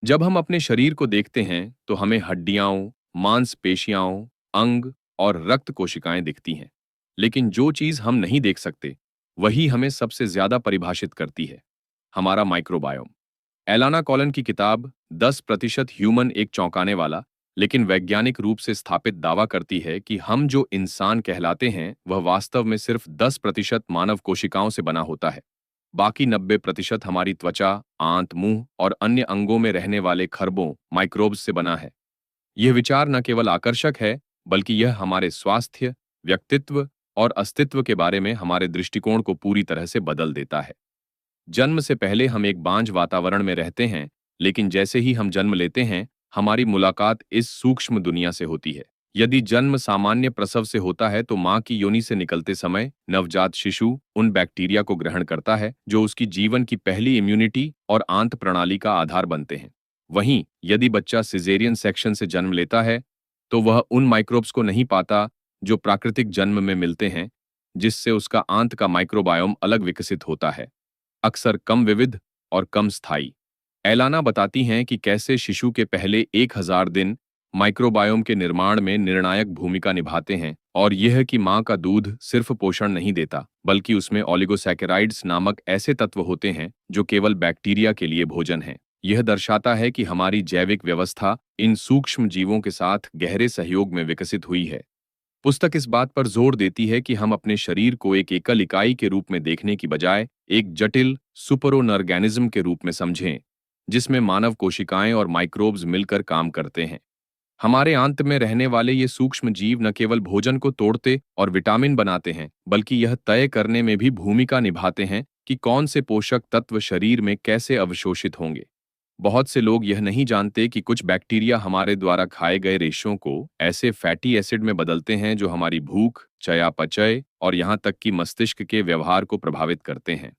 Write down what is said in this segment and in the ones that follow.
जब हम अपने शरीर को देखते हैं तो हमें हड्डियां, मांसपेशियां, अंग और रक्त कोशिकाएं दिखती हैं। लेकिन जो चीज हम नहीं देख सकते, वही हमें सबसे ज्यादा परिभाषित करती है, हमारा माइक्रोबायोम। एलाना कॉलन की किताब 10% ह्यूमन एक चौंकाने वाला लेकिन वैज्ञानिक रूप से स्थापित दावा करती है कि हम जो इंसान कहलाते हैं वह वास्तव में सिर्फ 10% मानव कोशिकाओं से बना होता है। बाकी 90% हमारी त्वचा, आंत, मुंह और अन्य अंगों में रहने वाले खरबों माइक्रोब्स से बना है। यह विचार न केवल आकर्षक है, बल्कि यह हमारे स्वास्थ्य, व्यक्तित्व और अस्तित्व के बारे में हमारे दृष्टिकोण को पूरी तरह से बदल देता है। जन्म से पहले हम एक बांझ वातावरण में रहते हैं, लेकिन जैसे ही हम जन्म लेते हैं, हमारी मुलाकात इस सूक्ष्म दुनिया से होती है। यदि जन्म सामान्य प्रसव से होता है, तो मां की योनि से निकलते समय नवजात शिशु उन बैक्टीरिया को ग्रहण करता है जो उसकी जीवन की पहली इम्यूनिटी और आंत प्रणाली का आधार बनते हैं। वहीं यदि बच्चा सिजेरियन सेक्शन से जन्म लेता है, तो वह उन माइक्रोब्स को नहीं पाता जो प्राकृतिक जन्म में मिलते हैं, जिससे उसका आंत का माइक्रोबायोम अलग विकसित होता है, अक्सर कम विविध और कम स्थायी। एलाना बताती हैं कि कैसे शिशु के पहले 1000 दिन माइक्रोबायोम के निर्माण में निर्णायक भूमिका निभाते हैं, और यह कि मां का दूध सिर्फ पोषण नहीं देता, बल्कि उसमें ओलिगोसैकेराइड्स नामक ऐसे तत्व होते हैं जो केवल बैक्टीरिया के लिए भोजन हैं। यह दर्शाता है कि हमारी जैविक व्यवस्था इन सूक्ष्म जीवों के साथ गहरे सहयोग में विकसित हुई है। पुस्तक इस बात पर जोर देती है कि हम अपने शरीर को एक एकल इकाई के रूप में देखने की बजाय एक जटिल सुपरओन ऑर्गेनिज्म के रूप में समझें, जिसमें मानव कोशिकाएं और माइक्रोब्स मिलकर काम करते हैं। हमारे आंत में रहने वाले ये सूक्ष्म जीव न केवल भोजन को तोड़ते और विटामिन बनाते हैं, बल्कि यह तय करने में भी भूमिका निभाते हैं कि कौन से पोषक तत्व शरीर में कैसे अवशोषित होंगे। बहुत से लोग यह नहीं जानते कि कुछ बैक्टीरिया हमारे द्वारा खाए गए रेशों को ऐसे फैटी एसिड में बदलते हैं जो हमारी भूख, चयापचय और यहाँ तक कि मस्तिष्क के व्यवहार को प्रभावित करते हैं।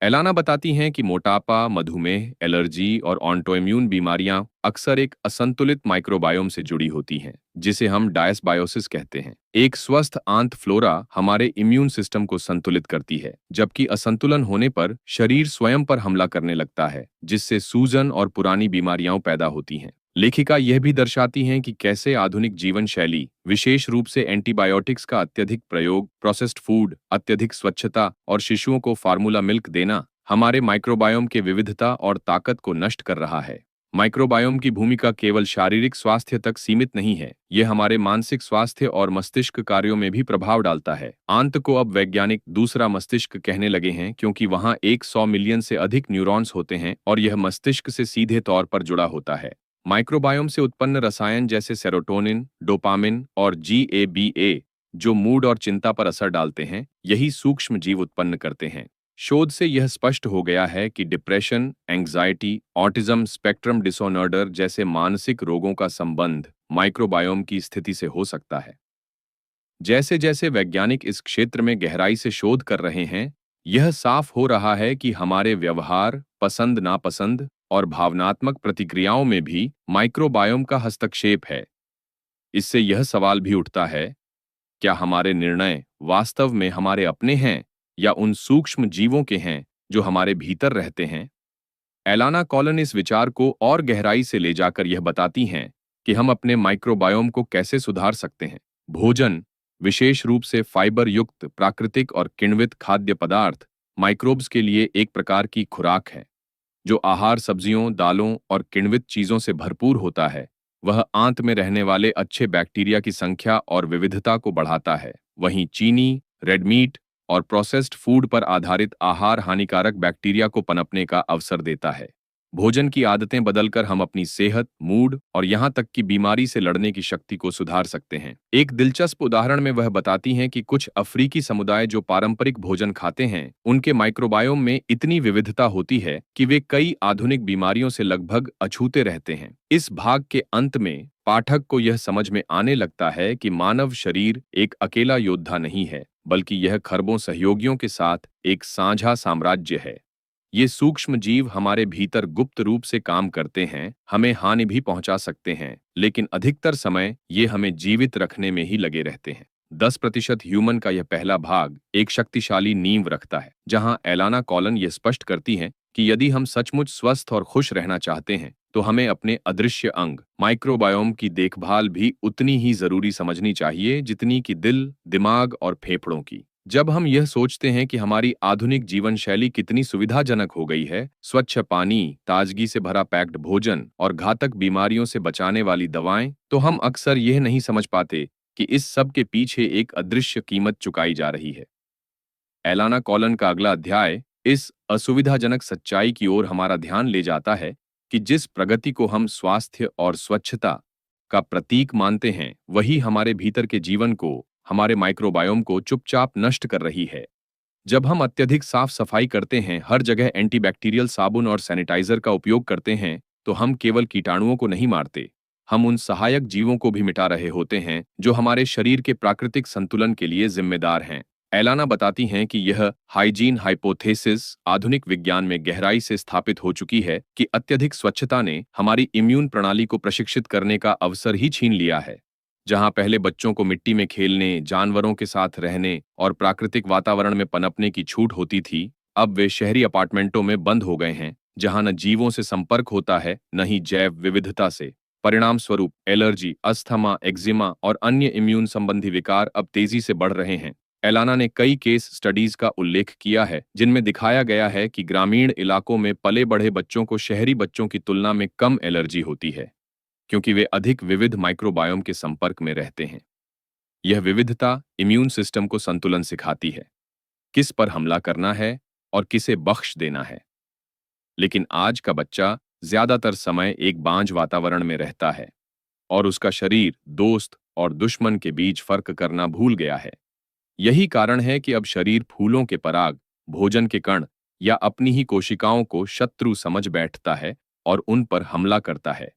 एलाना बताती हैं कि मोटापा, मधुमेह, एलर्जी और ऑटोइम्यून बीमारियां अक्सर एक असंतुलित माइक्रोबायोम से जुड़ी होती हैं, जिसे हम डायस्बायोसिस कहते हैं। एक स्वस्थ आंत फ्लोरा हमारे इम्यून सिस्टम को संतुलित करती है, जबकि असंतुलन होने पर शरीर स्वयं पर हमला करने लगता है, जिससे सूजन और पुरानी बीमारियां पैदा होती हैं। लेखिका यह भी दर्शाती हैं कि कैसे आधुनिक जीवन शैली, विशेष रूप से एंटीबायोटिक्स का अत्यधिक प्रयोग, प्रोसेस्ड फूड, अत्यधिक स्वच्छता और शिशुओं को फार्मूला मिल्क देना, हमारे माइक्रोबायोम के विविधता और ताकत को नष्ट कर रहा है। माइक्रोबायोम की भूमिका केवल शारीरिक स्वास्थ्य तक सीमित नहीं है, यह हमारे मानसिक स्वास्थ्य और मस्तिष्क कार्यों में भी प्रभाव डालता है। आंत को अब वैज्ञानिक दूसरा मस्तिष्क कहने लगे हैं, क्योंकि वहां 100 मिलियन से अधिक न्यूरॉन्स होते हैं और यह मस्तिष्क से सीधे तौर पर जुड़ा होता है। माइक्रोबायोम से उत्पन्न रसायन जैसे सेरोटोनिन, डोपामिन और GABA, जो मूड और चिंता पर असर डालते हैं, यही सूक्ष्म जीव उत्पन्न करते हैं। शोध से यह स्पष्ट हो गया है कि depression, anxiety, autism spectrum disorder जैसे मानसिक रोगों का संबंध माइक्रोबायोम की स्थिति से हो सकता है। जैसे जैसे वैज्ञानिक इस क्षेत्र में गहराई से शोध कर रहे हैं, यह साफ हो रहा है कि हमारे व्यवहार, पसंद नापसंद और भावनात्मक प्रतिक्रियाओं में भी माइक्रोबायोम का हस्तक्षेप है। इससे यह सवाल भी उठता है, क्या हमारे निर्णय वास्तव में हमारे अपने हैं या उन सूक्ष्म जीवों के हैं जो हमारे भीतर रहते हैं? एलाना कॉलन इस विचार को और गहराई से ले जाकर यह बताती हैं कि हम अपने माइक्रोबायोम को कैसे सुधार सकते हैं। भोजन, विशेष रूप से फाइबर युक्त प्राकृतिक और किण्वित खाद्य पदार्थ, माइक्रोब्स के लिए एक प्रकार की खुराक है। जो आहार सब्जियों, दालों और किण्वित चीजों से भरपूर होता है, वह आंत में रहने वाले अच्छे बैक्टीरिया की संख्या और विविधता को बढ़ाता है। वहीं चीनी, रेड मीट और प्रोसेस्ड फूड पर आधारित आहार हानिकारक बैक्टीरिया को पनपने का अवसर देता है। भोजन की आदतें बदलकर हम अपनी सेहत, मूड और यहाँ तक कि बीमारी से लड़ने की शक्ति को सुधार सकते हैं। एक दिलचस्प उदाहरण में वह बताती हैं कि कुछ अफ्रीकी समुदाय जो पारंपरिक भोजन खाते हैं, उनके माइक्रोबायोम में इतनी विविधता होती है कि वे कई आधुनिक बीमारियों से लगभग अछूते रहते हैं। इस भाग के अंत में पाठक को यह समझ में आने लगता है कि मानव शरीर एक अकेला योद्धा नहीं है, बल्कि यह खरबों सहयोगियों के साथ एक साझा साम्राज्य है। ये सूक्ष्म जीव हमारे भीतर गुप्त रूप से काम करते हैं, हमें हानि भी पहुंचा सकते हैं, लेकिन अधिकतर समय ये हमें जीवित रखने में ही लगे रहते हैं। 10% ह्यूमन का यह पहला भाग एक शक्तिशाली नींव रखता है, जहां एलाना कॉलन ये स्पष्ट करती हैं कि यदि हम सचमुच स्वस्थ और खुश रहना चाहते हैं, तो हमें अपने अदृश्य अंग माइक्रोबायोम की देखभाल भी उतनी ही जरूरी समझनी चाहिए जितनी कि दिल, दिमाग और फेफड़ों की। जब हम यह सोचते हैं कि हमारी आधुनिक जीवन शैली कितनी सुविधाजनक हो गई है, स्वच्छ पानी, ताजगी से भरा पैक्ड भोजन और घातक बीमारियों से बचाने वाली दवाएं, तो हम अक्सर यह नहीं समझ पाते कि इस सब के पीछे एक अदृश्य कीमत चुकाई जा रही है। एलाना कॉलन का अगला अध्याय इस असुविधाजनक सच्चाई की ओर हमारा ध्यान ले जाता है कि जिस प्रगति को हम स्वास्थ्य और स्वच्छता का प्रतीक मानते हैं, वही हमारे भीतर के जीवन को, हमारे माइक्रोबायोम को चुपचाप नष्ट कर रही है। जब हम अत्यधिक साफ सफाई करते हैं, हर जगह एंटीबैक्टीरियल साबुन और सैनिटाइजर का उपयोग करते हैं, तो हम केवल कीटाणुओं को नहीं मारते, हम उन सहायक जीवों को भी मिटा रहे होते हैं जो हमारे शरीर के प्राकृतिक संतुलन के लिए जिम्मेदार हैं। एलाना बताती हैं कि यह हाइजीन हाइपोथेसिस आधुनिक विज्ञान में गहराई से स्थापित हो चुकी है कि अत्यधिक स्वच्छता ने हमारी इम्यून प्रणाली को प्रशिक्षित करने का अवसर ही छीन लिया है। जहां पहले बच्चों को मिट्टी में खेलने, जानवरों के साथ रहने और प्राकृतिक वातावरण में पनपने की छूट होती थी, अब वे शहरी अपार्टमेंटों में बंद हो गए हैं, जहां न जीवों से संपर्क होता है, न ही जैव विविधता से। परिणाम स्वरूप एलर्जी, अस्थमा, एक्जिमा और अन्य इम्यून संबंधी विकार अब तेजी से बढ़ रहे हैं। एलाना ने कई केस स्टडीज का उल्लेख किया है जिनमें दिखाया गया है कि ग्रामीण इलाकों में पले बढ़े बच्चों को शहरी बच्चों की तुलना में कम एलर्जी होती है, क्योंकि वे अधिक विविध माइक्रोबायोम के संपर्क में रहते हैं। यह विविधता इम्यून सिस्टम को संतुलन सिखाती है, किस पर हमला करना है और किसे बख्श देना है। लेकिन आज का बच्चा ज्यादातर समय एक बांझ वातावरण में रहता है और उसका शरीर दोस्त और दुश्मन के बीच फर्क करना भूल गया है। यही कारण है कि अब शरीर फूलों के पराग, भोजन के कण या अपनी ही कोशिकाओं को शत्रु समझ बैठता है और उन पर हमला करता है,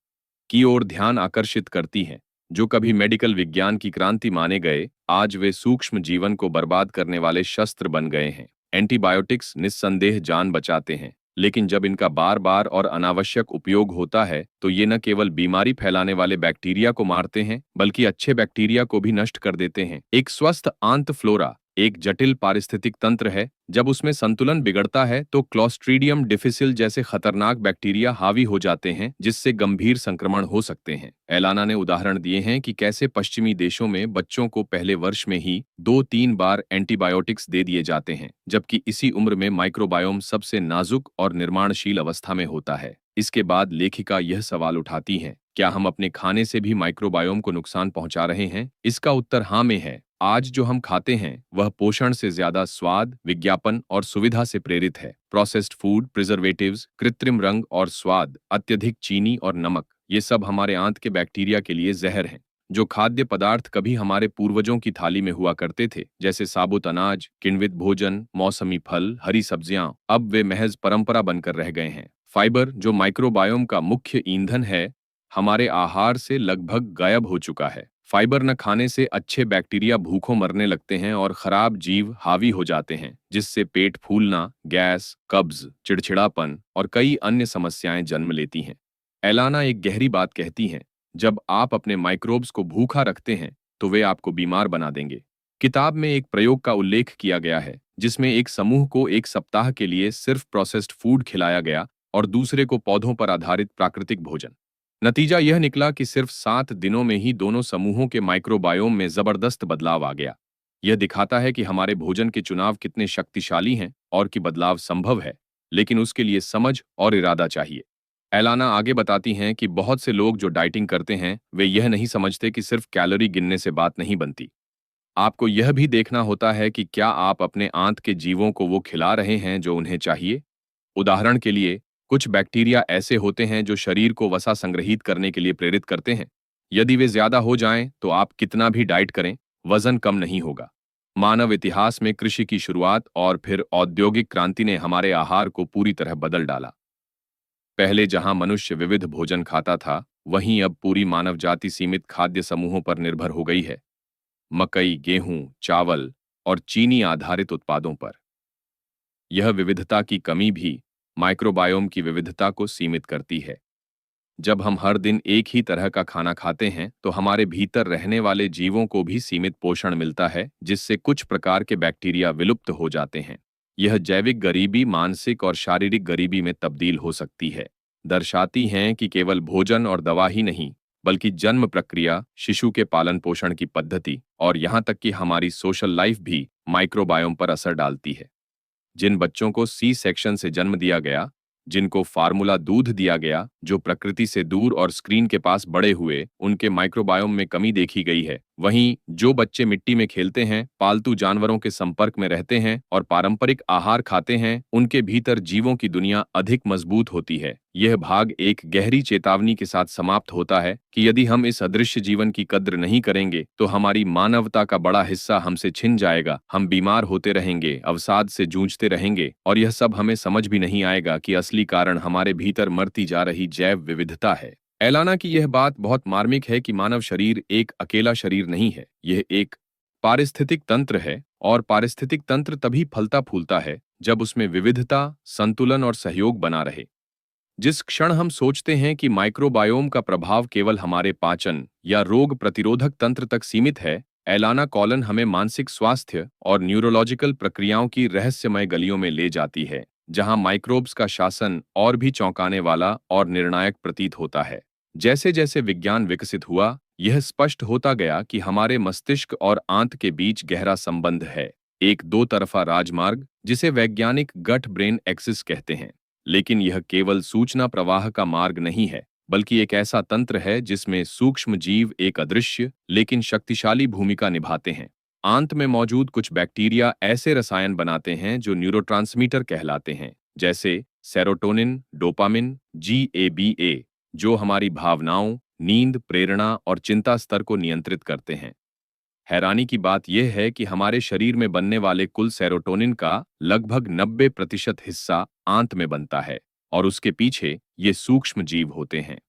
की ओर ध्यान आकर्षित करती हैं। जो कभी मेडिकल विज्ञान की क्रांति माने गए, आज वे सूक्ष्म जीवन को बर्बाद करने वाले शस्त्र बन गए हैं। एंटीबायोटिक्स निस्संदेह जान बचाते हैं, लेकिन जब इनका बार बार और अनावश्यक उपयोग होता है, तो ये न केवल बीमारी फैलाने वाले बैक्टीरिया को मारते हैं, बल्कि अच्छे बैक्टीरिया को भी नष्ट कर देते हैं। एक स्वस्थ आंत फ्लोरा एक जटिल पारिस्थितिक तंत्र है। जब उसमें संतुलन बिगड़ता है, तो क्लोस्ट्रीडियम डिफिसिल जैसे खतरनाक बैक्टीरिया हावी हो जाते हैं, जिससे गंभीर संक्रमण हो सकते हैं। एलाना ने उदाहरण दिए हैं कि कैसे पश्चिमी देशों में बच्चों को पहले वर्ष में ही 2-3 बार एंटीबायोटिक्स दे दिए जाते हैं, जबकि इसी उम्र में माइक्रोबायोम सबसे नाजुक और निर्माणशील अवस्था में होता है। इसके बाद लेखिका यह सवाल उठाती हैं, क्या हम अपने खाने से भी माइक्रोबायोम को नुकसान पहुंचा रहे हैं? इसका उत्तर हाँ में है। आज जो हम खाते हैं वह पोषण से ज्यादा स्वाद, विज्ञापन और सुविधा से प्रेरित है। प्रोसेस्ड फूड, प्रिजर्वेटिव्स, कृत्रिम रंग और स्वाद, अत्यधिक चीनी और नमक, ये सब हमारे आंत के बैक्टीरिया के लिए जहर हैं। जो खाद्य पदार्थ कभी हमारे पूर्वजों की थाली में हुआ करते थे, जैसे साबुत अनाज, किण्वित भोजन, मौसमी फल, हरी सब्जियां, अब वे महज परंपरा बनकर रह गए हैं। फाइबर, जो माइक्रोबायोम का मुख्य ईंधन है, हमारे आहार से लगभग गायब हो चुका है। फाइबर न खाने से अच्छे बैक्टीरिया भूखों मरने लगते हैं और खराब जीव हावी हो जाते हैं, जिससे पेट फूलना, गैस, कब्ज, चिड़चिड़ापन और कई अन्य समस्याएं जन्म लेती हैं। एलाना एक गहरी बात कहती हैं, जब आप अपने माइक्रोब्स को भूखा रखते हैं, तो वे आपको बीमार बना देंगे। किताब में एक प्रयोग का उल्लेख किया गया है, जिसमें एक समूह को एक सप्ताह के लिए सिर्फ प्रोसेस्ड फूड खिलाया गया और दूसरे को पौधों पर आधारित प्राकृतिक भोजन। नतीजा यह निकला कि सिर्फ 7 दिनों में ही दोनों समूहों के माइक्रोबायोम में जबरदस्त बदलाव आ गया। यह दिखाता है कि हमारे भोजन के चुनाव कितने शक्तिशाली हैं और कि बदलाव संभव है, लेकिन उसके लिए समझ और इरादा चाहिए। एलाना आगे बताती हैं कि बहुत से लोग जो डाइटिंग करते हैं, वे यह नहीं समझते कि सिर्फ कैलोरी गिनने से बात नहीं बनती। आपको यह भी देखना होता है कि क्या आप अपने आंत के जीवों को वो खिला रहे हैं जो उन्हें चाहिए। उदाहरण के लिए, कुछ बैक्टीरिया ऐसे होते हैं जो शरीर को वसा संग्रहित करने के लिए प्रेरित करते हैं। यदि वे ज्यादा हो जाएं, तो आप कितना भी डाइट करें, वजन कम नहीं होगा। मानव इतिहास में कृषि की शुरुआत और फिर औद्योगिक क्रांति ने हमारे आहार को पूरी तरह बदल डाला। पहले जहां मनुष्य विविध भोजन खाता था, वहीं अब पूरी मानव जाति सीमित खाद्य समूहों पर निर्भर हो गई है। मकई, गेहूं, चावल और चीनी आधारित उत्पादों पर। यह विविधता की कमी भी माइक्रोबायोम की विविधता को सीमित करती है। जब हम हर दिन एक ही तरह का खाना खाते हैं, तो हमारे भीतर रहने वाले जीवों को भी सीमित पोषण मिलता है, जिससे कुछ प्रकार के बैक्टीरिया विलुप्त हो जाते हैं। यह जैविक गरीबी मानसिक और शारीरिक गरीबी में तब्दील हो सकती है। दर्शाती हैं कि केवल भोजन और दवा ही नहीं, बल्कि जन्म प्रक्रिया, शिशु के पालन पोषण की पद्धति और यहाँ तक कि हमारी सोशल लाइफ भी माइक्रोबायोम पर असर डालती है। जिन बच्चों को सी सेक्शन से जन्म दिया गया, जिनको फार्मूला दूध दिया गया, जो प्रकृति से दूर और स्क्रीन के पास बड़े हुए, उनके माइक्रोबायोम में कमी देखी गई है। वहीं जो बच्चे मिट्टी में खेलते हैं, पालतू जानवरों के संपर्क में रहते हैं और पारंपरिक आहार खाते हैं, उनके भीतर जीवों की दुनिया अधिक मजबूत होती है। यह भाग एक गहरी चेतावनी के साथ समाप्त होता है कि यदि हम इस अदृश्य जीवन की कद्र नहीं करेंगे, तो हमारी मानवता का बड़ा हिस्सा हमसे छिन जाएगा। हम बीमार होते रहेंगे, अवसाद से जूझते रहेंगे और यह सब हमें समझ भी नहीं आएगा कि असली कारण हमारे भीतर मरती जा रही जैव विविधता है। एलाना की यह बात बहुत मार्मिक है कि मानव शरीर एक अकेला शरीर नहीं है, यह एक पारिस्थितिक तंत्र है और पारिस्थितिक तंत्र तभी फलता फूलता है जब उसमें विविधता, संतुलन और सहयोग बना रहे। जिस क्षण हम सोचते हैं कि माइक्रोबायोम का प्रभाव केवल हमारे पाचन या रोग प्रतिरोधक तंत्र तक सीमित है, एलाना कॉलन हमें मानसिक स्वास्थ्य और न्यूरोलॉजिकल प्रक्रियाओं की रहस्यमय गलियों में ले जाती है, जहां माइक्रोब्स का शासन और भी चौंकाने वाला और निर्णायक प्रतीत होता है। जैसे जैसे विज्ञान विकसित हुआ, यह स्पष्ट होता गया कि हमारे मस्तिष्क और आंत के बीच गहरा संबंध है, एक दो तरफा राजमार्ग जिसे वैज्ञानिक गट ब्रेन एक्सिस कहते हैं। लेकिन यह केवल सूचना प्रवाह का मार्ग नहीं है, बल्कि एक ऐसा तंत्र है जिसमें सूक्ष्म जीव एक अदृश्य लेकिन शक्तिशाली भूमिका निभाते हैं। आंत में मौजूद कुछ बैक्टीरिया ऐसे रसायन बनाते हैं जो न्यूरोट्रांसमीटर कहलाते हैं, जैसे सेरोटोनिन, डोपामिन, GABA, जो हमारी भावनाओं, नींद, प्रेरणा और चिंता स्तर को नियंत्रित करते हैं। हैरानी की बात यह है कि हमारे शरीर में बनने वाले कुल सेरोटोनिन का लगभग 90% हिस्सा आंत में बनता है और उसके पीछे ये सूक्ष्म जीव होते हैं।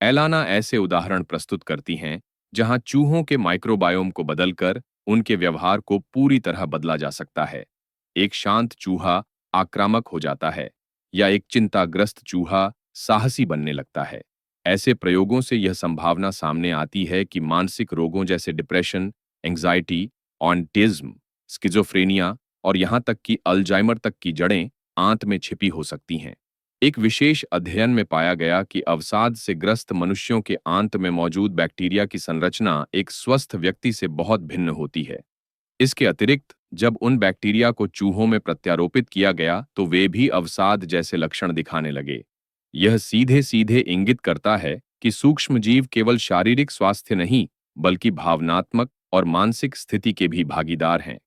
एलाना ऐसे उदाहरण प्रस्तुत करती हैं जहां चूहों के माइक्रोबायोम को बदलकर उनके व्यवहार को पूरी तरह बदला जा सकता है। एक शांत चूहा आक्रामक हो जाता है या एक चिंताग्रस्त चूहा साहसी बनने लगता है। ऐसे प्रयोगों से यह संभावना सामने आती है कि मानसिक रोगों जैसे डिप्रेशन, एंग्जाइटी, ऑटिज्म, स्किज़ोफ्रेनिया और यहाँ तक कि अल्जाइमर तक की जड़ें आंत में छिपी हो सकती हैं। एक विशेष अध्ययन में पाया गया कि अवसाद से ग्रस्त मनुष्यों के आंत में मौजूद बैक्टीरिया की संरचना एक स्वस्थ व्यक्ति से बहुत भिन्न होती है। इसके अतिरिक्त जब उन बैक्टीरिया को चूहों में प्रत्यारोपित किया गया तो वे भी अवसाद जैसे लक्षण दिखाने लगे। यह सीधे सीधे इंगित करता है कि सूक्ष्मजीव केवल शारीरिक स्वास्थ्य नहीं, बल्कि भावनात्मक और मानसिक स्थिति के भी भागीदार हैं।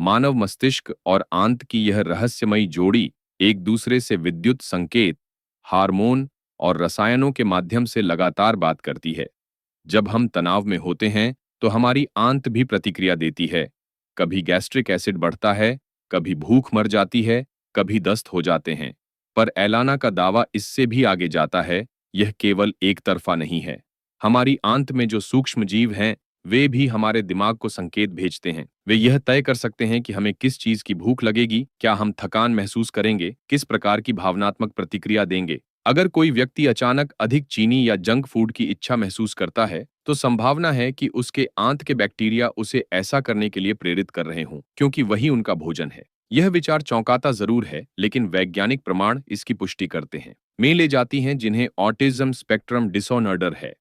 मानव मस्तिष्क और आंत की यह रहस्यमयी जोड़ी एक दूसरे से विद्युत संकेत, हार्मोन और रसायनों के माध्यम से लगातार बात करती है। जब हम तनाव में होते हैं तो हमारी आंत भी प्रतिक्रिया देती है। कभी गैस्ट्रिक एसिड बढ़ता है, कभी भूख मर जाती है, कभी दस्त हो जाते हैं। पर एलाना का दावा इससे भी आगे जाता है, यह केवल एक तरफा नहीं है। हमारी आंत में जो सूक्ष्म जीव हैं, वे भी हमारे दिमाग को संकेत भेजते हैं। वे यह तय कर सकते हैं कि हमें किस चीज की भूख लगेगी, क्या हम थकान महसूस करेंगे, किस प्रकार की भावनात्मक प्रतिक्रिया देंगे। अगर कोई व्यक्ति अचानक अधिक चीनी या जंक फूड की इच्छा महसूस करता है, तो संभावना है कि उसके आंत के बैक्टीरिया उसे ऐसा करने के लिए प्रेरित कर रहे हों, क्योंकि वही उनका भोजन है। यह विचार चौंकाता जरूर है, लेकिन वैज्ञानिक प्रमाण इसकी पुष्टि करते हैं। में ले जाती हैं जिन्हें ऑटिज्म स्पेक्ट्रम डिसऑर्डर है।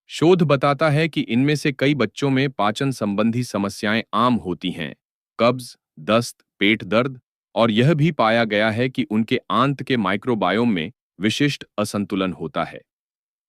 शोध बताता है कि इनमें से कई बच्चों में पाचन संबंधी समस्याएं आम होती हैं, कब्ज, दस्त, पेट दर्द, और यह भी पाया गया है कि उनके आंत के माइक्रोबायोम में विशिष्ट असंतुलन होता है।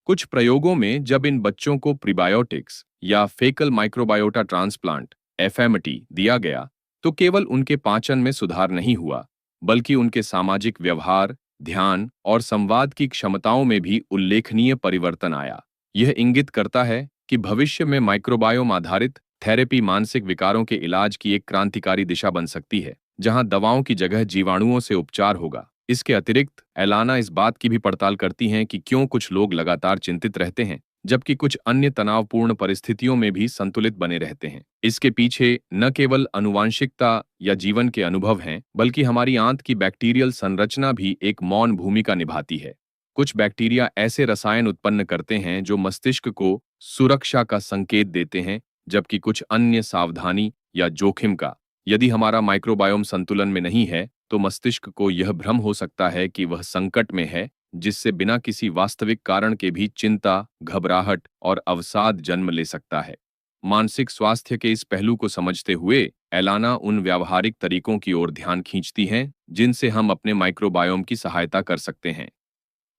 कुछ प्रयोगों में जब इन बच्चों को प्रीबायोटिक्स या फेकल माइक्रोबायोटा ट्रांसप्लांट (एफएमटी) दिया गया, तो केवल उनके पाचन में सुधार नहीं हुआ, बल्कि उनके सामाजिक व्यवहार, ध्यान और संवाद की क्षमताओं में भी उल्लेखनीय परिवर्तन आया। यह इंगित करता है कि भविष्य में माइक्रोबायोम आधारित थेरेपी मानसिक विकारों के इलाज की एक क्रांतिकारी दिशा बन सकती है, जहां दवाओं की जगह जीवाणुओं से उपचार होगा। इसके अतिरिक्त एलाना इस बात की भी पड़ताल करती हैं कि क्यों कुछ लोग लगातार चिंतित रहते हैं, जबकि कुछ अन्य तनावपूर्ण परिस्थितियों में भी संतुलित बने रहते हैं। इसके पीछे न केवल आनुवांशिकता या जीवन के अनुभव हैं, बल्कि हमारी आंत की बैक्टीरियल संरचना भी एक मौन भूमिका निभाती है। कुछ बैक्टीरिया ऐसे रसायन उत्पन्न करते हैं जो मस्तिष्क को सुरक्षा का संकेत देते हैं, जबकि कुछ अन्य सावधानी या जोखिम का। यदि हमारा माइक्रोबायोम संतुलन में नहीं है, तो मस्तिष्क को यह भ्रम हो सकता है कि वह संकट में है, जिससे बिना किसी वास्तविक कारण के भी चिंता, घबराहट और अवसाद जन्म ले सकता है। मानसिक स्वास्थ्य के इस पहलू को समझते हुए एलाना उन व्यावहारिक तरीकों की ओर ध्यान खींचती हैं, जिनसे हम अपने माइक्रोबायोम की सहायता कर सकते हैं।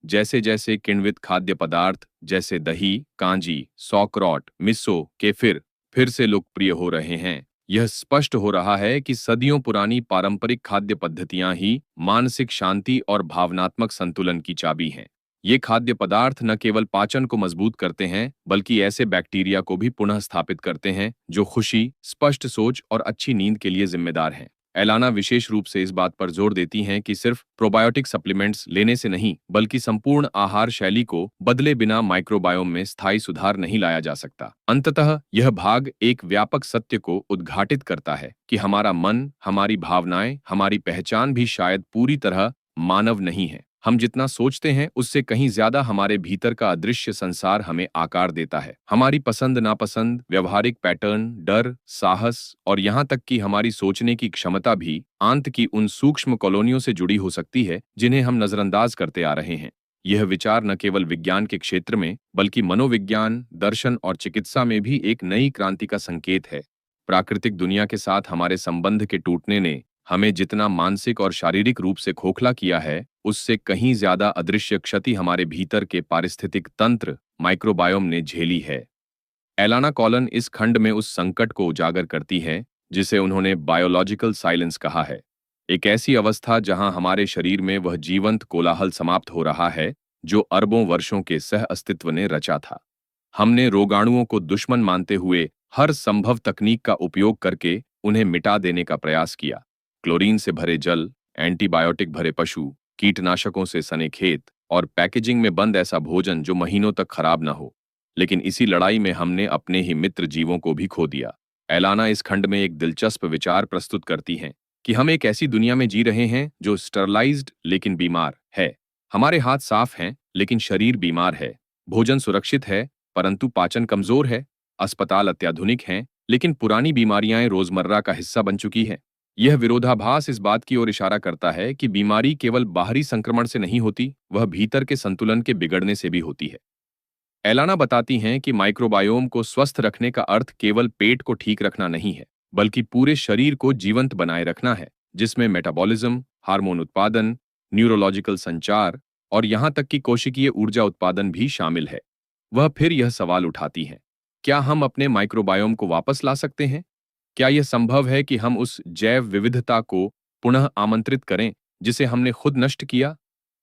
जैसे जैसे किण्वित खाद्य पदार्थ जैसे दही, कांजी, सौकरॉट, मिसो, केफिर फिर से लोकप्रिय हो रहे हैं, यह स्पष्ट हो रहा है कि सदियों पुरानी पारंपरिक खाद्य पद्धतियां ही मानसिक शांति और भावनात्मक संतुलन की चाबी हैं। ये खाद्य पदार्थ न केवल पाचन को मजबूत करते हैं, बल्कि ऐसे बैक्टीरिया को भी पुनः स्थापित करते हैं जो खुशी, स्पष्ट सोच और अच्छी नींद के लिए जिम्मेदार हैं। एलाना विशेष रूप से इस बात पर जोर देती हैं कि सिर्फ प्रोबायोटिक सप्लीमेंट्स लेने से नहीं, बल्कि संपूर्ण आहार शैली को बदले बिना माइक्रोबायोम में स्थायी सुधार नहीं लाया जा सकता। अंततः यह भाग एक व्यापक सत्य को उद्घाटित करता है कि हमारा मन, हमारी भावनाएं, हमारी पहचान भी शायद पूरी तरह मानव नहीं है। हम जितना सोचते हैं उससे कहीं ज्यादा हमारे भीतर का अदृश्य संसार हमें आकार देता है। हमारी पसंद नापसंद, व्यवहारिक पैटर्न, डर, साहस और यहाँ तक कि हमारी सोचने की क्षमता भी आंत की उन सूक्ष्म कॉलोनियों से जुड़ी हो सकती है जिन्हें हम नजरअंदाज करते आ रहे हैं। यह विचार न केवल विज्ञान के क्षेत्र में, बल्कि मनोविज्ञान, दर्शन और चिकित्सा में भी एक नई क्रांति का संकेत है। प्राकृतिक दुनिया के साथ हमारे संबंध के टूटने ने हमें जितना मानसिक और शारीरिक रूप से खोखला किया है, उससे कहीं ज्यादा अदृश्य क्षति हमारे भीतर के पारिस्थितिक तंत्र, माइक्रोबायोम ने झेली है। एलाना कॉलन इस खंड में उस संकट को उजागर करती है जिसे उन्होंने बायोलॉजिकल साइलेंस कहा है। एक ऐसी अवस्था जहां हमारे शरीर में वह जीवंत कोलाहल समाप्त हो रहा है जो अरबों वर्षों के सह अस्तित्व ने रचा था। हमने रोगाणुओं को दुश्मन मानते हुए हर संभव तकनीक का उपयोग करके उन्हें मिटा देने का प्रयास किया। क्लोरीन से भरे जल, एंटीबायोटिक भरे पशु, कीटनाशकों से सने खेत और पैकेजिंग में बंद ऐसा भोजन जो महीनों तक खराब न हो। लेकिन इसी लड़ाई में हमने अपने ही मित्र जीवों को भी खो दिया। एलाना इस खंड में एक दिलचस्प विचार प्रस्तुत करती हैं कि हम एक ऐसी दुनिया में जी रहे हैं जो स्टरलाइज्ड लेकिन बीमार है। हमारे हाथ साफ हैं लेकिन शरीर बीमार है। भोजन सुरक्षित है परंतु पाचन कमजोर है। अस्पताल अत्याधुनिक हैं लेकिन पुरानी बीमारियां रोजमर्रा का हिस्सा बन चुकी हैं। यह विरोधाभास इस बात की ओर इशारा करता है कि बीमारी केवल बाहरी संक्रमण से नहीं होती, वह भीतर के संतुलन के बिगड़ने से भी होती है। एलाना बताती हैं कि माइक्रोबायोम को स्वस्थ रखने का अर्थ केवल पेट को ठीक रखना नहीं है, बल्कि पूरे शरीर को जीवंत बनाए रखना है, जिसमें मेटाबॉलिज्म, हार्मोन उत्पादन, न्यूरोलॉजिकल संचार और यहाँ तक कि कोशिकीय ऊर्जा उत्पादन भी शामिल है। वह फिर यह सवाल उठाती हैं, क्या हम अपने माइक्रोबायोम को वापस ला सकते हैं? क्या यह संभव है कि हम उस जैव विविधता को पुनः आमंत्रित करें जिसे हमने खुद नष्ट किया?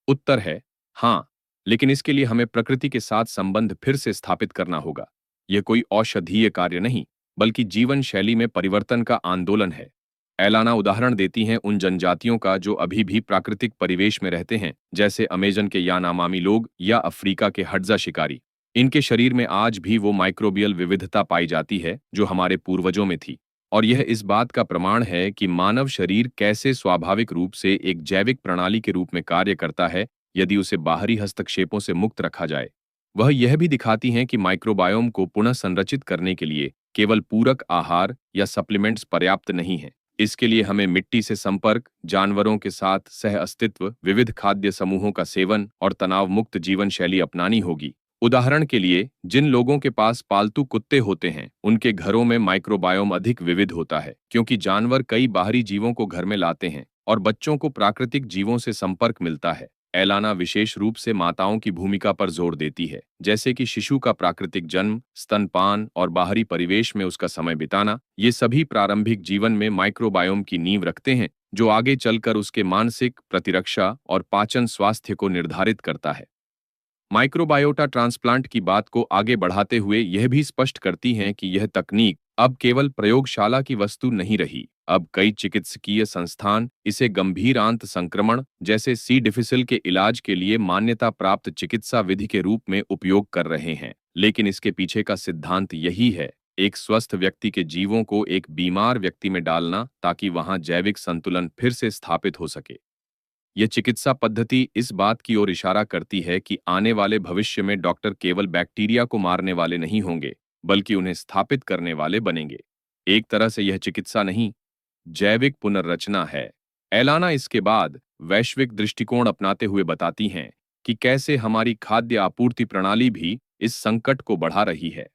उत्तर है हाँ, लेकिन इसके लिए हमें प्रकृति के साथ संबंध फिर से स्थापित करना होगा। यह कोई औषधीय कार्य नहीं, बल्कि जीवन शैली में परिवर्तन का आंदोलन है। एलाना उदाहरण देती हैं उन जनजातियों का जो अभी भी प्राकृतिक परिवेश में रहते हैं, जैसे अमेजन के यानामामी लोग या अफ्रीका के हड्जा शिकारी। इनके शरीर में आज भी वो माइक्रोबियल विविधता पाई जाती है जो हमारे पूर्वजों में थी। और यह इस बात का प्रमाण है कि मानव शरीर कैसे स्वाभाविक रूप से एक जैविक प्रणाली के रूप में कार्य करता है यदि उसे बाहरी हस्तक्षेपों से मुक्त रखा जाए। वह यह भी दिखाती हैं कि माइक्रोबायोम को पुनः संरचित करने के लिए केवल पूरक आहार या सप्लीमेंट्स पर्याप्त नहीं है। इसके लिए हमें मिट्टी से संपर्क, जानवरों के साथ सह अस्तित्व, विविध खाद्य समूहों का सेवन और तनाव मुक्त जीवन शैली अपनानी होगी। उदाहरण के लिए, जिन लोगों के पास पालतू कुत्ते होते हैं, उनके घरों में माइक्रोबायोम अधिक विविध होता है, क्योंकि जानवर कई बाहरी जीवों को घर में लाते हैं और बच्चों को प्राकृतिक जीवों से संपर्क मिलता है। एलाना विशेष रूप से माताओं की भूमिका पर जोर देती है, जैसे कि शिशु का प्राकृतिक जन्म, स्तनपान और बाहरी परिवेश में उसका समय बिताना। ये सभी प्रारंभिक जीवन में माइक्रोबायोम की नींव रखते हैं, जो आगे चलकर उसके मानसिक, प्रतिरक्षा और पाचन स्वास्थ्य को निर्धारित करता है। माइक्रोबायोटा ट्रांसप्लांट की बात को आगे बढ़ाते हुए यह भी स्पष्ट करती हैं कि यह तकनीक अब केवल प्रयोगशाला की वस्तु नहीं रही। अब कई चिकित्सकीय संस्थान इसे गंभीर आंत संक्रमण जैसे सी डिफिसिल के इलाज के लिए मान्यता प्राप्त चिकित्सा विधि के रूप में उपयोग कर रहे हैं। लेकिन इसके पीछे का सिद्धांत यही है, एक स्वस्थ व्यक्ति के जीवों को एक बीमार व्यक्ति में डालना ताकि वहां जैविक संतुलन फिर से स्थापित हो सके। यह चिकित्सा पद्धति इस बात की ओर इशारा करती है कि आने वाले भविष्य में डॉक्टर केवल बैक्टीरिया को मारने वाले नहीं होंगे, बल्कि उन्हें स्थापित करने वाले बनेंगे। एक तरह से यह चिकित्सा नहीं, जैविक पुनर्रचना है। एलाना इसके बाद वैश्विक दृष्टिकोण अपनाते हुए बताती हैं कि कैसे हमारी खाद्य आपूर्ति प्रणाली भी इस संकट को बढ़ा रही है।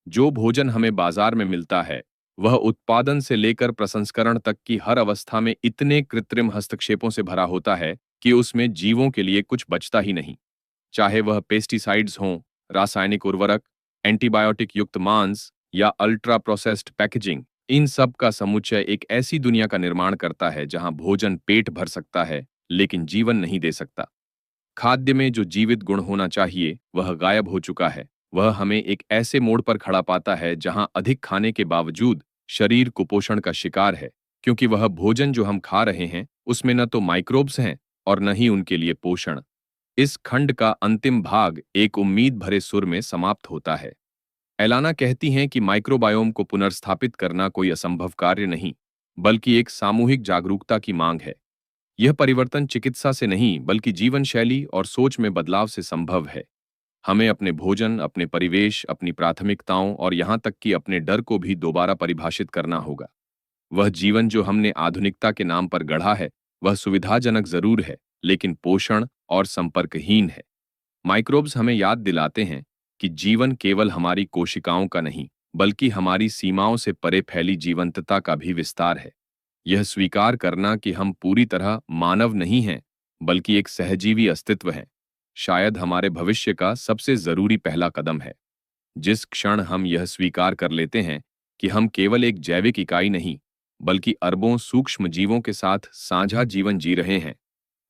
जो भोजन हमें बाजार में मिलता है, वह उत्पादन से लेकर प्रसंस्करण तक की हर अवस्था में इतने कृत्रिम हस्तक्षेपों से भरा होता है कि उसमें जीवों के लिए कुछ बचता ही नहीं। चाहे वह पेस्टिसाइड्स हों, रासायनिक उर्वरक, एंटीबायोटिक युक्त मांस या अल्ट्रा प्रोसेस्ड पैकेजिंग, इन सब का समुच्चय एक ऐसी दुनिया का निर्माण करता है जहां भोजन पेट भर सकता है, लेकिन जीवन नहीं दे सकता। खाद्य में जो जीवित गुण होना चाहिए, वह गायब हो चुका है। वह हमें एक ऐसे मोड़ पर खड़ा पाता है जहां अधिक खाने के बावजूद शरीर कुपोषण का शिकार है, क्योंकि वह भोजन जो हम खा रहे हैं, उसमें न तो माइक्रोब्स हैं और न ही उनके लिए पोषण। इस खंड का अंतिम भाग एक उम्मीद भरे सुर में समाप्त होता है। एलाना कहती हैं कि माइक्रोबायोम को पुनर्स्थापित करना कोई असंभव कार्य नहीं, बल्कि एक सामूहिक जागरूकता की मांग है। यह परिवर्तन चिकित्सा से नहीं, बल्कि जीवन शैली और सोच में बदलाव से संभव है। हमें अपने भोजन, अपने परिवेश, अपनी प्राथमिकताओं और यहाँ तक कि अपने डर को भी दोबारा परिभाषित करना होगा। वह जीवन जो हमने आधुनिकता के नाम पर गढ़ा है, वह सुविधाजनक जरूर है, लेकिन पोषण और संपर्कहीन है। माइक्रोब्स हमें याद दिलाते हैं कि जीवन केवल हमारी कोशिकाओं का नहीं, बल्कि हमारी सीमाओं से परे फैली जीवंतता का भी विस्तार है। यह स्वीकार करना कि हम पूरी तरह मानव नहीं हैं, बल्कि एक सहजीवी अस्तित्व हैं, शायद हमारे भविष्य का सबसे जरूरी पहला कदम है। जिस क्षण हम यह स्वीकार कर लेते हैं कि हम केवल एक जैविक इकाई नहीं, बल्कि अरबों सूक्ष्म जीवों के साथ साझा जीवन जी रहे हैं,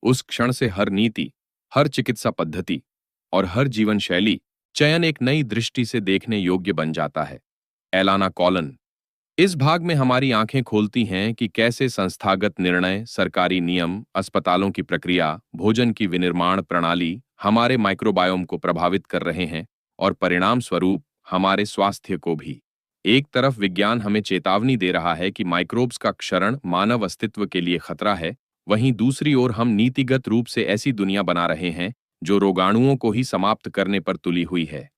उस क्षण से हर नीति, हर चिकित्सा पद्धति और हर जीवन शैली चयन एक नई दृष्टि से देखने योग्य बन जाता है। एलाना कॉलन इस भाग में हमारी आंखें खोलती हैं कि कैसे संस्थागत निर्णय, सरकारी नियम, अस्पतालों की प्रक्रिया, भोजन की विनिर्माण प्रणाली हमारे माइक्रोबायोम को प्रभावित कर रहे हैं और परिणाम स्वरूप हमारे स्वास्थ्य को भी। एक तरफ विज्ञान हमें चेतावनी दे रहा है कि माइक्रोब्स का क्षरण मानव अस्तित्व के लिए खतरा है, वहीं दूसरी ओर हम नीतिगत रूप से ऐसी दुनिया बना रहे हैं जो रोगाणुओं को ही समाप्त करने पर तुली हुई है।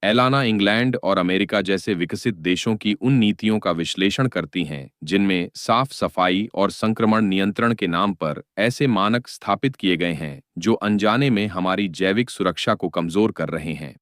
एलाना इंग्लैंड और अमेरिका जैसे विकसित देशों की उन नीतियों का विश्लेषण करती हैं जिनमें साफ सफाई और संक्रमण नियंत्रण के नाम पर ऐसे मानक स्थापित किए गए हैं जो अनजाने में हमारी जैविक सुरक्षा को कमजोर कर रहे हैं।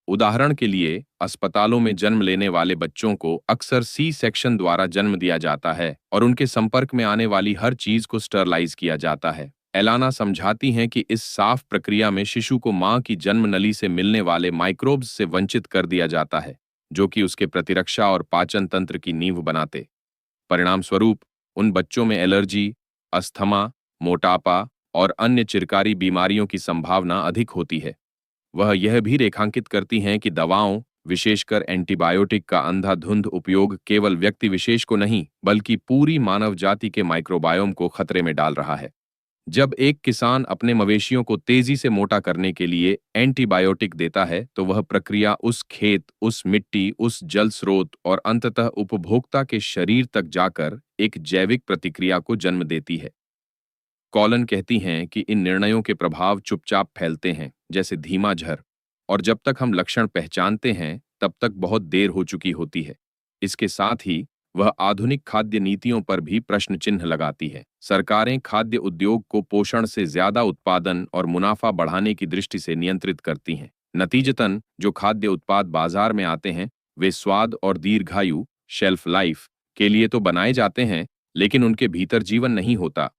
उदाहरण के लिए, अस्पतालों में जन्म लेने वाले बच्चों को अक्सर सी सेक्शन द्वारा जन्म दिया जाता है और उनके संपर्क में आने वाली हर चीज को स्टरलाइज किया जाता है। एलाना समझाती हैं कि इस साफ प्रक्रिया में शिशु को मां की जन्म नली से मिलने वाले माइक्रोब्स से वंचित कर दिया जाता है, जो कि उसके प्रतिरक्षा और पाचन तंत्र की नींव बनाते। परिणाम स्वरूप उन बच्चों में एलर्जी, अस्थमा, मोटापा और अन्य चिरकारी बीमारियों की संभावना अधिक होती है। वह यह भी रेखांकित करती हैं कि दवाओं, विशेषकर एंटीबायोटिक का अंधाधुंध उपयोग केवल व्यक्ति विशेष को नहीं, बल्कि पूरी मानव जाति के माइक्रोबायोम को खतरे में डाल रहा है। जब एक किसान अपने मवेशियों को तेजी से मोटा करने के लिए एंटीबायोटिक देता है, तो वह प्रक्रिया उस खेत, उस मिट्टी, उस जल स्रोत और अंततः उपभोक्ता के शरीर तक जाकर एक जैविक प्रतिक्रिया को जन्म देती है। कॉलन कहती हैं कि इन निर्णयों के प्रभाव चुपचाप फैलते हैं, जैसे धीमा झर, और जब तक हम लक्षण पहचानते हैं, तब तक बहुत देर हो चुकी होती है। इसके साथ ही वह आधुनिक खाद्य नीतियों पर भी प्रश्न चिन्ह लगाती है। सरकारें खाद्य उद्योग को पोषण से ज्यादा उत्पादन और मुनाफा बढ़ाने की दृष्टि से नियंत्रित करती हैं। नतीजतन जो खाद्य उत्पाद बाजार में आते हैं, वे स्वाद और दीर्घायु, शेल्फ लाइफ के लिए तो बनाए जाते हैं, लेकिन उनके भीतर जीवन नहीं होता।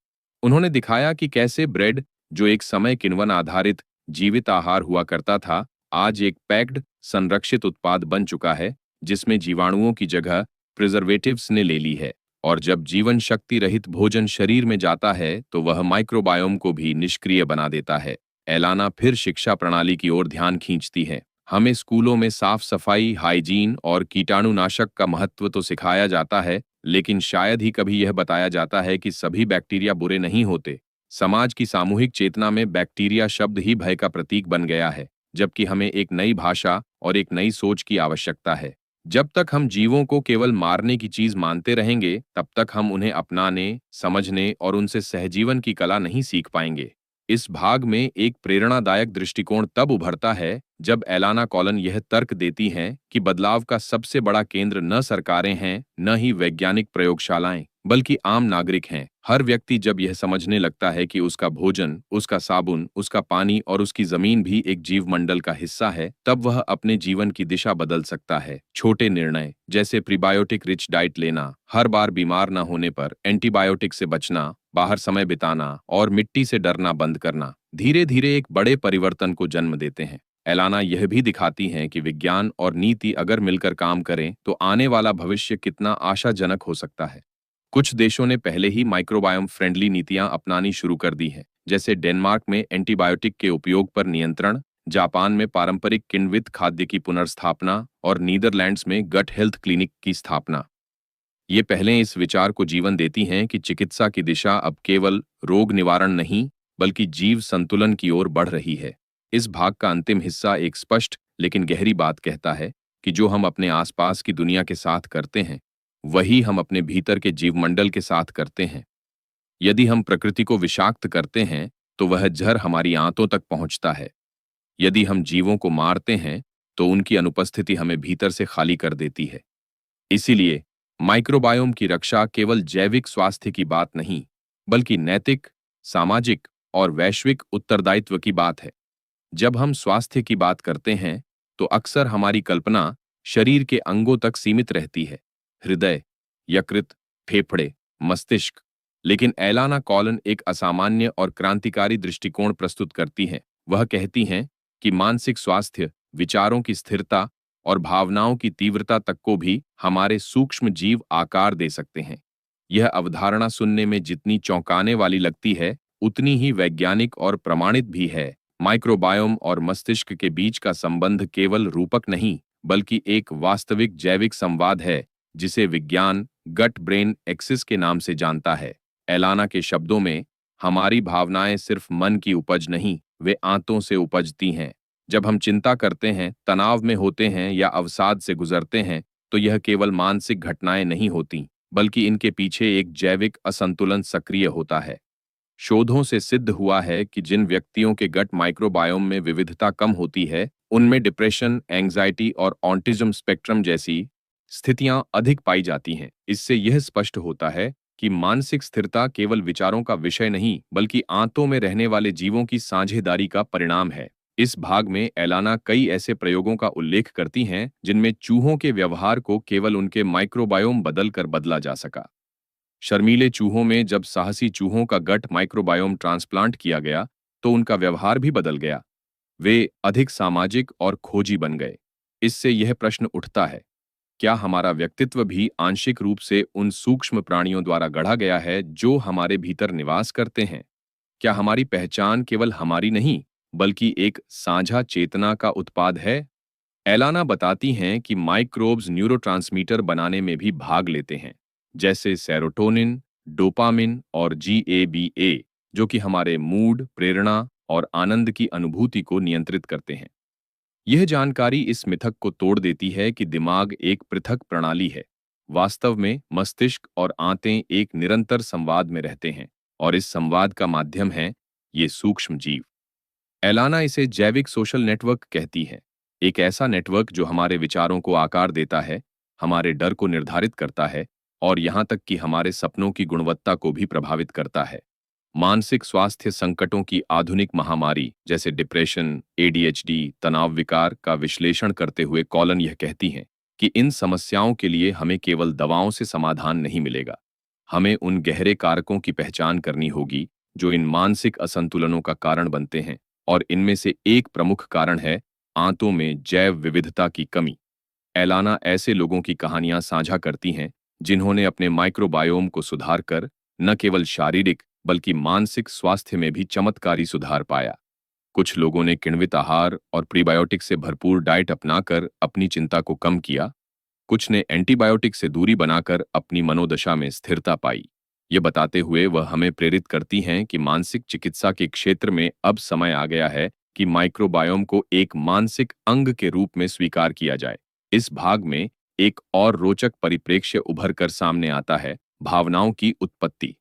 उन्होंने दिखाया कि कैसे ब्रेड, जो एक समय किण्वन आधारित जीवित आहार हुआ करता था, आज एक पैक्ड संरक्षित उत्पाद बन चुका है, जिसमें जीवाणुओं की जगह प्रिजर्वेटिव्स ने ले ली है। और जब जीवन शक्ति रहित भोजन शरीर में जाता है, तो वह माइक्रोबायोम को भी निष्क्रिय बना देता है। एलाना फिर शिक्षा प्रणाली की ओर ध्यान खींचती है। हमें स्कूलों में साफ सफाई, हाइजीन और कीटाणुनाशक का महत्व तो सिखाया जाता है, लेकिन शायद ही कभी यह बताया जाता है कि सभी बैक्टीरिया बुरे नहीं होते। समाज की सामूहिक चेतना में बैक्टीरिया शब्द ही भय का प्रतीक बन गया है, जबकि हमें एक नई भाषा और एक नई सोच की आवश्यकता है। जब तक हम जीवों को केवल मारने की चीज मानते रहेंगे, तब तक हम उन्हें अपनाने, समझने और उनसे सहजीवन की कला नहीं सीख पाएंगे। इस भाग में एक प्रेरणादायक दृष्टिकोण तब उभरता है जब एलाना कॉलन यह तर्क देती हैं कि बदलाव का सबसे बड़ा केंद्र न सरकारें हैं, न ही वैज्ञानिक प्रयोगशालाएं, बल्कि आम नागरिक हैं। हर व्यक्ति जब यह समझने लगता है कि उसका भोजन, उसका साबुन, उसका पानी और उसकी जमीन भी एक जीवमंडल का हिस्सा है, तब वह अपने जीवन की दिशा बदल सकता है। छोटे निर्णय जैसे प्रीबायोटिक रिच डाइट लेना, हर बार बीमार न होने पर एंटीबायोटिक से बचना, बाहर समय बिताना और मिट्टी से डरना बंद करना, धीरे धीरे एक बड़े परिवर्तन को जन्म देते हैं। एलाना यह भी दिखाती हैं कि विज्ञान और नीति अगर मिलकर काम करें तो आने वाला भविष्य कितना आशाजनक हो सकता है। कुछ देशों ने पहले ही माइक्रोबायोम फ्रेंडली नीतियां अपनानी शुरू कर दी हैं, जैसे डेनमार्क में एंटीबायोटिक के उपयोग पर नियंत्रण, जापान में पारंपरिक किण्वित खाद्य की पुनर्स्थापना और नीदरलैंड्स में गट हेल्थ क्लिनिक की स्थापना। ये पहलें इस विचार को जीवन देती हैं कि चिकित्सा की दिशा अब केवल रोग निवारण नहीं, बल्कि जीव संतुलन की ओर बढ़ रही है। इस भाग का अंतिम हिस्सा एक स्पष्ट लेकिन गहरी बात कहता है कि जो हम अपने आसपास की दुनिया के साथ करते हैं, वही हम अपने भीतर के जीवमंडल के साथ करते हैं। यदि हम प्रकृति को विषाक्त करते हैं, तो वह जहर हमारी आंतों तक पहुंचता है। यदि हम जीवों को मारते हैं, तो उनकी अनुपस्थिति हमें भीतर से खाली कर देती है। इसीलिए माइक्रोबायोम की रक्षा केवल जैविक स्वास्थ्य की बात नहीं, बल्कि नैतिक, सामाजिक और वैश्विक उत्तरदायित्व की बात है। जब हम स्वास्थ्य की बात करते हैं, तो अक्सर हमारी कल्पना शरीर के अंगों तक सीमित रहती है, हृदय, यकृत, फेफड़े, मस्तिष्क। लेकिन एलाना कॉलन एक असामान्य और क्रांतिकारी दृष्टिकोण प्रस्तुत करती हैं। वह कहती हैं कि मानसिक स्वास्थ्य, विचारों की स्थिरता और भावनाओं की तीव्रता तक को भी हमारे सूक्ष्म जीव आकार दे सकते हैं। यह अवधारणा सुनने में जितनी चौंकाने वाली लगती है, उतनी ही वैज्ञानिक और प्रमाणित भी है। माइक्रोबायोम और मस्तिष्क के बीच का संबंध केवल रूपक नहीं, बल्कि एक वास्तविक जैविक संवाद है, जिसे विज्ञान गट ब्रेन एक्सिस के नाम से जानता है। एलाना के शब्दों में, हमारी भावनाएं सिर्फ मन की उपज नहीं, वे आंतों से उपजती हैं। जब हम चिंता करते हैं, तनाव में होते हैं या अवसाद से गुजरते हैं, तो यह केवल मानसिक घटनाएं नहीं होती, बल्कि इनके पीछे एक जैविक असंतुलन सक्रिय होता है। शोधों से सिद्ध हुआ है कि जिन व्यक्तियों के गट माइक्रोबायोम में विविधता कम होती है, उनमें डिप्रेशन, एंग्जाइटी और ऑटिज्म स्पेक्ट्रम जैसी स्थितियां अधिक पाई जाती हैं। इससे यह स्पष्ट होता है कि मानसिक स्थिरता केवल विचारों का विषय नहीं, बल्कि आंतों में रहने वाले जीवों की साझेदारी का परिणाम है। इस भाग में एलाना कई ऐसे प्रयोगों का उल्लेख करती हैं जिनमें चूहों के व्यवहार को केवल उनके माइक्रोबायोम बदलकर बदला जा सका। शर्मीले चूहों में जब साहसी चूहों का गट माइक्रोबायोम ट्रांसप्लांट किया गया, तो उनका व्यवहार भी बदल गया। वे अधिक सामाजिक और खोजी बन गए। इससे यह प्रश्न उठता है, क्या हमारा व्यक्तित्व भी आंशिक रूप से उन सूक्ष्म प्राणियों द्वारा गढ़ा गया है जो हमारे भीतर निवास करते हैं? क्या हमारी पहचान केवल हमारी नहीं, बल्कि एक साझा चेतना का उत्पाद है? एलाना बताती हैं कि माइक्रोब्स न्यूरोट्रांसमीटर बनाने में भी भाग लेते हैं, जैसे सेरोटोनिन, डोपामिन और GABA, जो कि हमारे मूड, प्रेरणा और आनंद की अनुभूति को नियंत्रित करते हैं। यह जानकारी इस मिथक को तोड़ देती है कि दिमाग एक पृथक प्रणाली है। वास्तव में मस्तिष्क और आंतें एक निरंतर संवाद में रहते हैं, और इस संवाद का माध्यम है ये सूक्ष्म जीव। एलाना इसे जैविक सोशल नेटवर्क कहती है, एक ऐसा नेटवर्क जो हमारे विचारों को आकार देता है, हमारे डर को निर्धारित करता है और यहाँ तक कि हमारे सपनों की गुणवत्ता को भी प्रभावित करता है। मानसिक स्वास्थ्य संकटों की आधुनिक महामारी जैसे डिप्रेशन, ADHD, तनाव विकार का विश्लेषण करते हुए कॉलन यह कहती हैं कि इन समस्याओं के लिए हमें केवल दवाओं से समाधान नहीं मिलेगा। हमें उन गहरे कारकों की पहचान करनी होगी जो इन मानसिक असंतुलनों का कारण बनते हैं, और इनमें से एक प्रमुख कारण है आंतों में जैव विविधता की कमी। एलाना ऐसे लोगों की कहानियां साझा करती हैं जिन्होंने अपने माइक्रोबायोम को सुधार कर न केवल शारीरिक बल्कि मानसिक स्वास्थ्य में भी चमत्कारी सुधार पाया। कुछ लोगों ने किण्वित आहार और प्रीबायोटिक से भरपूर डाइट अपनाकर अपनी चिंता को कम किया। कुछ ने एंटीबायोटिक से दूरी बनाकर अपनी मनोदशा में स्थिरता पाई। ये बताते हुए वह हमें प्रेरित करती हैं कि मानसिक चिकित्सा के क्षेत्र में अब समय आ गया है कि माइक्रोबायोम को एक मानसिक अंग के रूप में स्वीकार किया जाए। इस भाग में एक और रोचक परिप्रेक्ष्य उभर कर सामने आता है, भावनाओं की उत्पत्ति।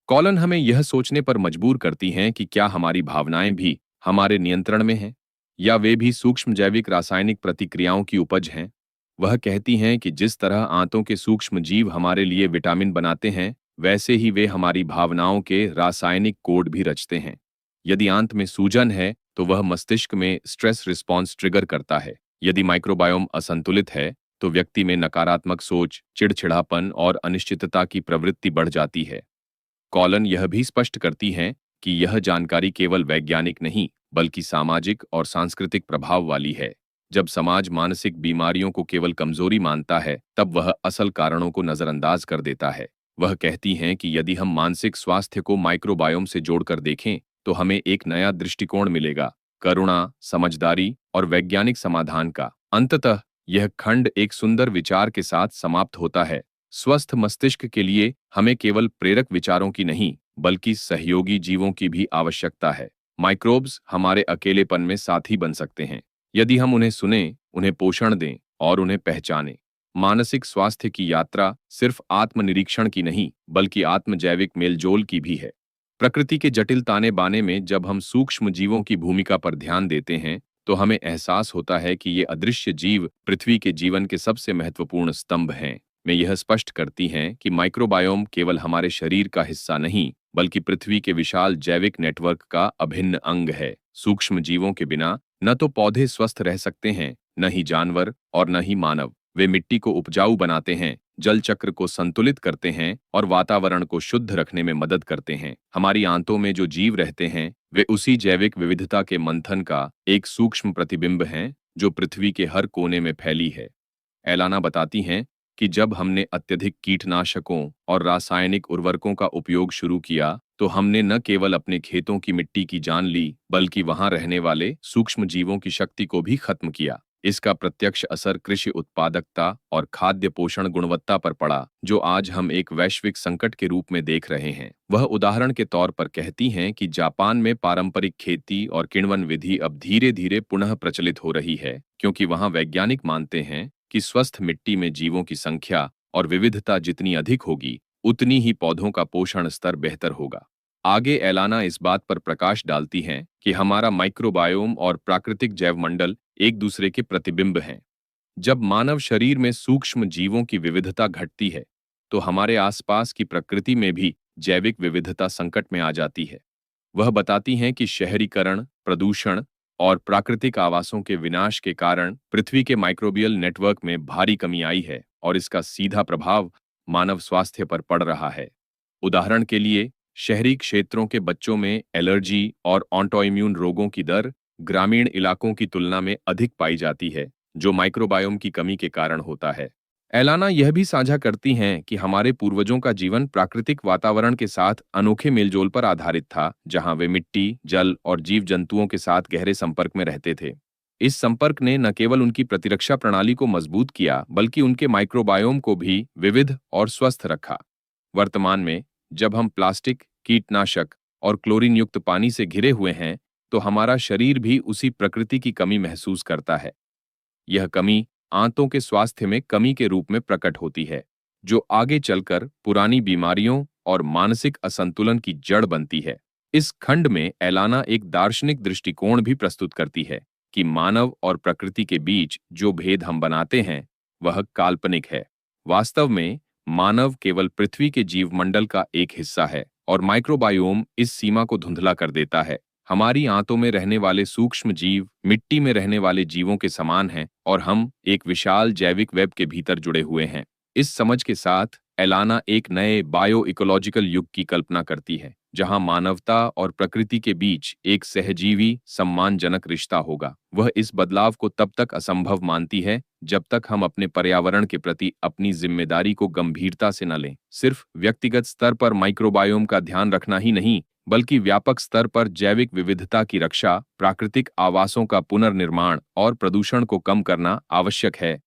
कॉलन हमें यह सोचने पर मजबूर करती हैं कि क्या हमारी भावनाएं भी हमारे नियंत्रण में हैं, या वे भी सूक्ष्म जैविक रासायनिक प्रतिक्रियाओं की उपज हैं। वह कहती हैं कि जिस तरह आंतों के सूक्ष्म जीव हमारे लिए विटामिन बनाते हैं, वैसे ही वे हमारी भावनाओं के रासायनिक कोड भी रचते हैं। यदि आंत में सूजन है, तो वह मस्तिष्क में स्ट्रेस रिस्पॉन्स ट्रिगर करता है। यदि माइक्रोबायोम असंतुलित है, तो व्यक्ति में नकारात्मक सोच, चिड़चिड़ापन और अनिश्चितता की प्रवृत्ति बढ़ जाती है। कॉलन यह भी स्पष्ट करती हैं कि यह जानकारी केवल वैज्ञानिक नहीं, बल्कि सामाजिक और सांस्कृतिक प्रभाव वाली है। जब समाज मानसिक बीमारियों को केवल कमजोरी मानता है, तब वह असल कारणों को नजरअंदाज कर देता है। वह कहती हैं कि यदि हम मानसिक स्वास्थ्य को माइक्रोबायोम से जोड़कर देखें, तो हमें एक नया दृष्टिकोण मिलेगा, करुणा, समझदारी और वैज्ञानिक समाधान का। अंततः यह खंड एक सुंदर विचार के साथ समाप्त होता है। स्वस्थ मस्तिष्क के लिए हमें केवल प्रेरक विचारों की नहीं, बल्कि सहयोगी जीवों की भी आवश्यकता है। माइक्रोब्स हमारे अकेलेपन में साथी बन सकते हैं, यदि हम उन्हें सुनें, उन्हें पोषण दें और उन्हें पहचानें। मानसिक स्वास्थ्य की यात्रा सिर्फ आत्मनिरीक्षण की नहीं, बल्कि आत्मजैविक मेलजोल की भी है। प्रकृति के जटिल ताने बाने में जब हम सूक्ष्म जीवों की भूमिका पर ध्यान देते हैं, तो हमें एहसास होता है कि ये अदृश्य जीव पृथ्वी के जीवन के सबसे महत्वपूर्ण स्तंभ हैं। में यह स्पष्ट करती हैं कि माइक्रोबायोम केवल हमारे शरीर का हिस्सा नहीं, बल्कि पृथ्वी के विशाल जैविक नेटवर्क का अभिन्न अंग है। सूक्ष्म जीवों के बिना न तो पौधे स्वस्थ रह सकते हैं, न ही जानवर और न ही मानव। वे मिट्टी को उपजाऊ बनाते हैं, जल चक्र को संतुलित करते हैं और वातावरण को शुद्ध रखने में मदद करते हैं। हमारी आंतों में जो जीव रहते हैं, वे उसी जैविक विविधता के मंथन का एक सूक्ष्म प्रतिबिंब हैं, जो पृथ्वी के हर कोने में फैली है। एलाना बताती हैं कि जब हमने अत्यधिक कीटनाशकों और रासायनिक उर्वरकों का उपयोग शुरू किया, तो हमने न केवल अपने खेतों की मिट्टी की जान ली, बल्कि वहां रहने वाले सूक्ष्म जीवों की शक्ति को भी खत्म किया। इसका प्रत्यक्ष असर कृषि उत्पादकता और खाद्य पोषण गुणवत्ता पर पड़ा, जो आज हम एक वैश्विक संकट के रूप में देख रहे हैं। वह उदाहरण के तौर पर कहती हैं कि जापान में पारंपरिक खेती और किण्वन विधि अब धीरे धीरे पुनः प्रचलित हो रही है, क्योंकि वहां वैज्ञानिक मानते हैं कि स्वस्थ मिट्टी में जीवों की संख्या और विविधता जितनी अधिक होगी, उतनी ही पौधों का पोषण स्तर बेहतर होगा। आगे एलाना इस बात पर प्रकाश डालती हैं कि हमारा माइक्रोबायोम और प्राकृतिक जैवमंडल एक दूसरे के प्रतिबिंब हैं। जब मानव शरीर में सूक्ष्म जीवों की विविधता घटती है, तो हमारे आसपास की प्रकृति में भी जैविक विविधता संकट में आ जाती है। वह बताती हैं कि शहरीकरण, प्रदूषण और प्राकृतिक आवासों के विनाश के कारण पृथ्वी के माइक्रोबियल नेटवर्क में भारी कमी आई है और इसका सीधा प्रभाव मानव स्वास्थ्य पर पड़ रहा है। उदाहरण के लिए, शहरी क्षेत्रों के बच्चों में एलर्जी और ऑटोइम्यून रोगों की दर ग्रामीण इलाकों की तुलना में अधिक पाई जाती है, जो माइक्रोबायोम की कमी के कारण होता है। एलाना यह भी साझा करती हैं कि हमारे पूर्वजों का जीवन प्राकृतिक वातावरण के साथ अनोखे मेलजोल पर आधारित था, जहां वे मिट्टी, जल और जीव जंतुओं के साथ गहरे संपर्क में रहते थे। इस संपर्क ने न केवल उनकी प्रतिरक्षा प्रणाली को मजबूत किया, बल्कि उनके माइक्रोबायोम को भी विविध और स्वस्थ रखा। वर्तमान में, जब हम प्लास्टिक, कीटनाशक और क्लोरीन युक्त पानी से घिरे हुए हैं, तो हमारा शरीर भी उसी प्रकृति की कमी महसूस करता है। यह कमी आंतों के स्वास्थ्य में कमी के रूप में प्रकट होती है, जो आगे चलकर पुरानी बीमारियों और मानसिक असंतुलन की जड़ बनती है। इस खंड में एलाना एक दार्शनिक दृष्टिकोण भी प्रस्तुत करती है कि मानव और प्रकृति के बीच जो भेद हम बनाते हैं, वह काल्पनिक है। वास्तव में मानव केवल पृथ्वी के जीवमंडल का एक हिस्सा है और माइक्रोबायोम इस सीमा को धुंधला कर देता है। हमारी आंतों में रहने वाले सूक्ष्म जीव मिट्टी में रहने वाले जीवों के समान हैं और हम एक विशाल जैविक वेब के भीतर जुड़े हुए हैं। इस समझ के साथ एलाना एक नए बायो इकोलॉजिकल युग की कल्पना करती है, जहां मानवता और प्रकृति के बीच एक सहजीवी, सम्मानजनक रिश्ता होगा। वह इस बदलाव को तब तक असंभव मानती है जब तक हम अपने पर्यावरण के प्रति अपनी जिम्मेदारी को गंभीरता से न लें। सिर्फ व्यक्तिगत स्तर पर माइक्रोबायोम का ध्यान रखना ही नहीं, बल्कि व्यापक स्तर पर जैविक विविधता की रक्षा, प्राकृतिक आवासों का पुनर्निर्माण और प्रदूषण को कम करना आवश्यक है।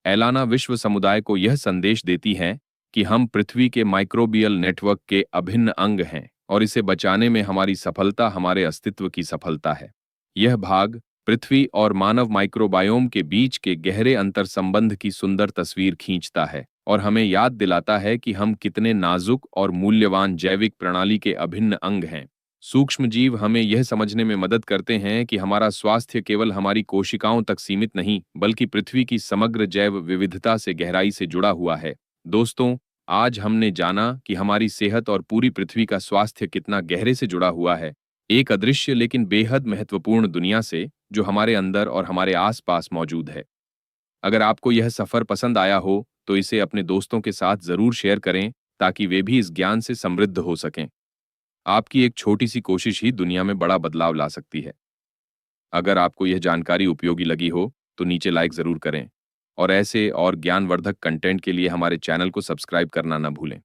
एलाना विश्व समुदाय को यह संदेश देती हैं कि हम पृथ्वी के माइक्रोबियल नेटवर्क के अभिन्न अंग हैं और इसे बचाने में हमारी सफलता हमारे अस्तित्व की सफलता है। यह भाग पृथ्वी और मानव माइक्रोबायोम के बीच के गहरे अंतर्संबंध की सुंदर तस्वीर खींचता है और हमें याद दिलाता है कि हम कितने नाजुक और मूल्यवान जैविक प्रणाली के अभिन्न अंग हैं। सूक्ष्मजीव हमें यह समझने में मदद करते हैं कि हमारा स्वास्थ्य केवल हमारी कोशिकाओं तक सीमित नहीं, बल्कि पृथ्वी की समग्र जैव विविधता से गहराई से जुड़ा हुआ है। दोस्तों, आज हमने जाना कि हमारी सेहत और पूरी पृथ्वी का स्वास्थ्य कितना गहरे से जुड़ा हुआ है, एक अदृश्य लेकिन बेहद महत्वपूर्ण दुनिया से, जो हमारे अंदर और हमारे आसपास मौजूद है। अगर आपको यह सफर पसंद आया हो, तो इसे अपने दोस्तों के साथ जरूर शेयर करें, ताकि वे भी इस ज्ञान से समृद्ध हो सकें। आपकी एक छोटी सी कोशिश ही दुनिया में बड़ा बदलाव ला सकती है। अगर आपको यह जानकारी उपयोगी लगी हो, तो नीचे लाइक जरूर करें और ऐसे और ज्ञानवर्धक कंटेंट के लिए हमारे चैनल को सब्सक्राइब करना न भूलें।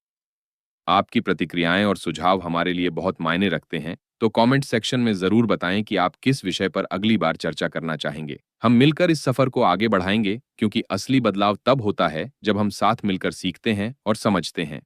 आपकी प्रतिक्रियाएं और सुझाव हमारे लिए बहुत मायने रखते हैं, तो कमेंट सेक्शन में जरूर बताएं कि आप किस विषय पर अगली बार चर्चा करना चाहेंगे। हम मिलकर इस सफर को आगे बढ़ाएंगे, क्योंकि असली बदलाव तब होता है जब हम साथ मिलकर सीखते हैं और समझते हैं।